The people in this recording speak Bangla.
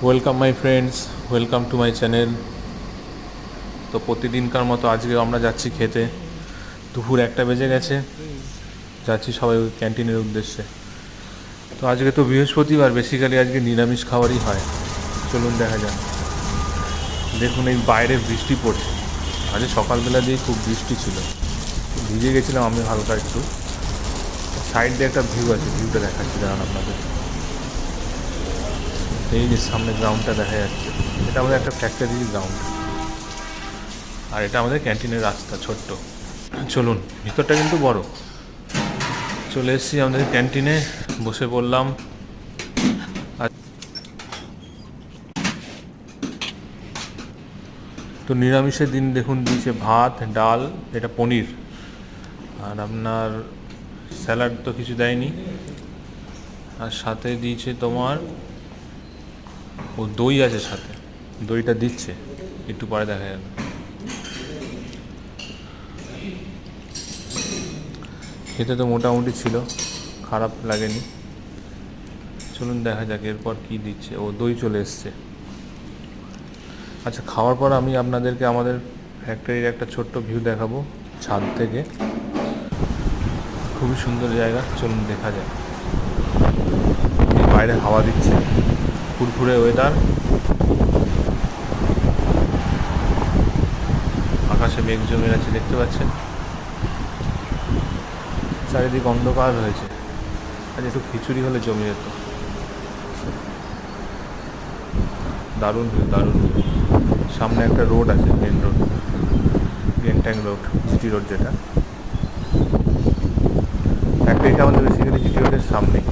Welcome my friends, welcome to my channel. তো প্রতিদিনকার মতো আজকেও আমরা যাচ্ছি খেতে। দুপুর 1টা বেজে গেছে, যাচ্ছি সবাই ওই ক্যান্টিনের উদ্দেশ্যে। তো আজকে তো বৃহস্পতিবার, বেসিক্যালি আজকে নিরামিষ খাবারই হয়। চলুন দেখা যাক। দেখুন এই বাইরে বৃষ্টি পড়ছে। আজ সকালবেলা দিয়ে খুব বৃষ্টি ছিল, ভিজে গেছিলাম আমি হালকা একটু। সাইড দিয়ে একটা ভিউ আছে, ভিউটা দেখাচ্ছি দাঁড়ান আপনাদের। এই যে সামনে গ্রাউন্ডটা দেখা যাচ্ছে, এটা আমাদের একটা ফ্যাক্টরির গ্রাউন্ড, আর এটা আমাদের ক্যান্টিনের রাস্তা ছোট্ট। চলুন, ভিতরটা কিন্তু বড়। চলে এসেছি আমাদের ক্যান্টিনে, বসে পড়লাম। আর তো নিরামিষের দিন দেখুন দিয়েছে ভাত, ডাল, এটা পনির, আর আপনার স্যালাড তো কিছু দেয়নি। আর সাথে দিয়েছে তোমার ও দই আছে সাথে, দইটা দিচ্ছে একটু পরে দেখা যাবে। খেতে তো মোটামুটি ছিল, খারাপ লাগেনি। চলুন দেখা যাক এরপর কি দিচ্ছে। ও দই চলে এসছে। আচ্ছা, খাওয়ার পর আমি আপনাদেরকে আমাদের ফ্যাক্টরির একটা ছোট্ট ভিউ দেখাবো ছাদ থেকে। খুবই সুন্দর জায়গা, চলুন দেখা যায়। এই বাইরে হাওয়া দিচ্ছে, ফুরফুরে ওয়েদার, আকাশে মেঘ জমে আছে দেখতে পাচ্ছেন, চারিদিক অন্ধকার হয়েছে। আজ একটু খিচুড়ি হলে জমে যেত। দারুণ ভিউ, দারুণ ভিউ। সামনে একটা রোড আছে, main road, Gangtok road, GT road যেটা। ফ্যাক্টরিটা আমাদের বেসিক্যালি জিটি রোডের সামনেই।